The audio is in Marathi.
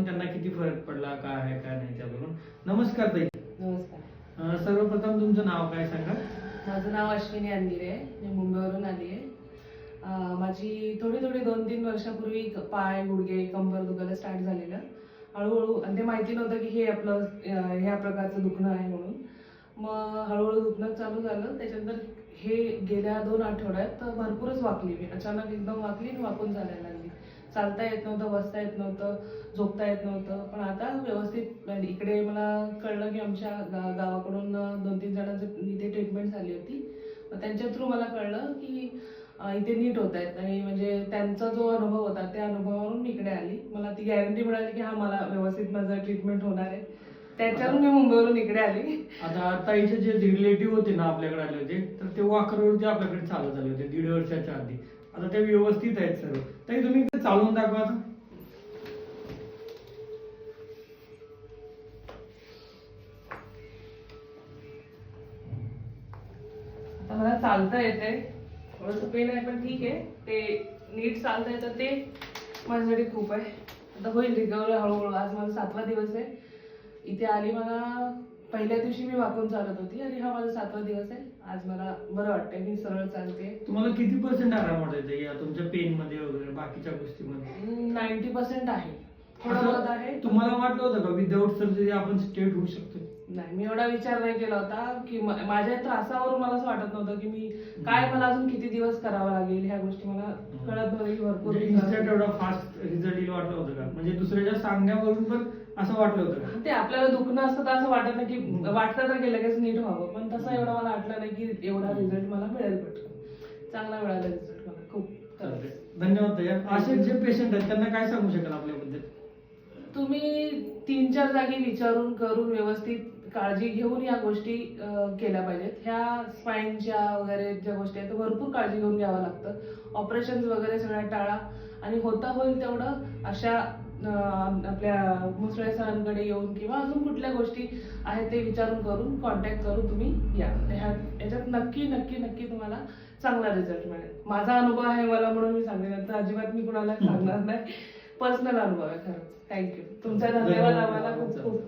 त्यांना किती फरक पडला, काय आहे काय नाही त्यावरून. नमस्कार ताई. नमस्कार. सर्वप्रथम तुमचं नाव काय सांगा? माझं नाव अश्विनी अंदिरे आहे. मी मुंबईवरून आली आहे. माझी थोडी 2-3 वर्षापूर्वी पाय, गुडघे, कंबर दुखायला स्टार्ट झालेलं. हळूहळू, आणि ते माहिती नव्हतं की हे आपलं ह्या प्रकारचं दुखणं आहे म्हणून. मग हळूहळू दुखणं चालू झालं. त्याच्यानंतर हे गेल्या 2 आठवड्यात भरपूरच वाकली मी. अचानक एकदम वाकली आणि वाकून जायला लागली. चालता येत नव्हतं, बसता येत नव्हतं, झोपता येत नव्हतं. पण आता व्यवस्थित इकडे मला कळलं की आमच्या गावाकडून 2-3 जणांची इथे ट्रीटमेंट झाली होती. मग त्यांच्या थ्रू मला कळलं की इथे नीट होत आहेत, आणि म्हणजे त्यांचा जो अनुभव होता त्या अनुभवावरून मी इकडे आली. मला ती गॅरंटी मिळाली की हा मला व्यवस्थित माझं ट्रीटमेंट होणार आहे. त्याच्यावरून मी मुंबईवरून इकडे आली. आता ताईचे जे रिलेटिव्ह होते ना आपल्याकडे आले होते, तर ते वॉकरवरती आपल्याकडे चालत आले होते 1.5 वर्षाच्या आधी. आता ते व्यवस्थित आहेत सर्व. ताई तुम्ही इथे चालवून दाखवा आता. आता मला चालता येते, थोडंसं पेन आहे पण ठीक आहे. ते नीट चालता येतं ते माझ्यासाठी खूप आहे. आता होईल रिकव्हरी हळूहळू. आज माझा 7वा दिवस आहे. इथे आली, मला पहिल्या दिवशी मी वाकून चालत होती आणि हा माझा 7वा दिवस आहे. आज मला बरं वाटतंय, मी सरळ चालते. तुम्हाला किती % आराम वाटतोय या तुमच्या पेन मध्ये वगैरे बाकीच्या गोष्टीमध्ये? 90% आहे, थोडं बहुत आहे. तुम्हाला वाटलं होतं का विदाऊट सर्जरी आपण स्ट्रेट होऊ शकतो? नाही, मी एवढा विचार नाही केला होता की माझ्या त्रासावरून मला असं वाटत नव्हतं की मी काय, मला अजून किती दिवस करावं लागेल. ह्या गोष्टी मला कळत नव्हतं की भरपूर इन्स्टंट एवढा फास्ट रिझल्ट येईल वाटलं होतं का? म्हणजे दुसऱ्याच्या सांगण्यावरून पण असं वाटलं होतं का? ते आपल्याला दुखणं असतं तर असं वाटत नाही की वाटतं तर गेलं लगेच नीट व्हावं, पण तसं एवढं मला वाटलं नाही की एवढा रिझल्ट मला मिळेल. पटकन चांगला मिळाला रिझल्ट मला खूप. धन्यवाद ताई. असे जे पेशंट आहेत त्यांना काय सांगू शकाल आपल्याबद्दल? तुम्ही 3-4 जागी विचारून करून व्यवस्थित काळजी घेऊन या गोष्टी केल्या पाहिजेत. ह्या स्पाईनच्या वगैरे ज्या गोष्टी आहेत भरपूर काळजी घेऊन घ्यावं लागतं. ऑपरेशन वगैरे सगळ्या टाळा, आणि होता होईल तेवढं अशा आपल्या मुसळे सरांकडे येऊन किंवा अजून कुठल्या गोष्टी आहेत ते विचारून करून कॉन्टॅक्ट करून तुम्ही या. याच्यात नक्की नक्की नक्की तुम्हाला चांगला रिझल्ट मिळेल. माझा अनुभव आहे मला म्हणून मी सांगेन, तर अजिबात मी कुणाला सांगणार नाही. पर्सनल अनुभव आहे खरंच. थँक्यू. तुमचा धन्यवाद आम्हाला खूप खूप.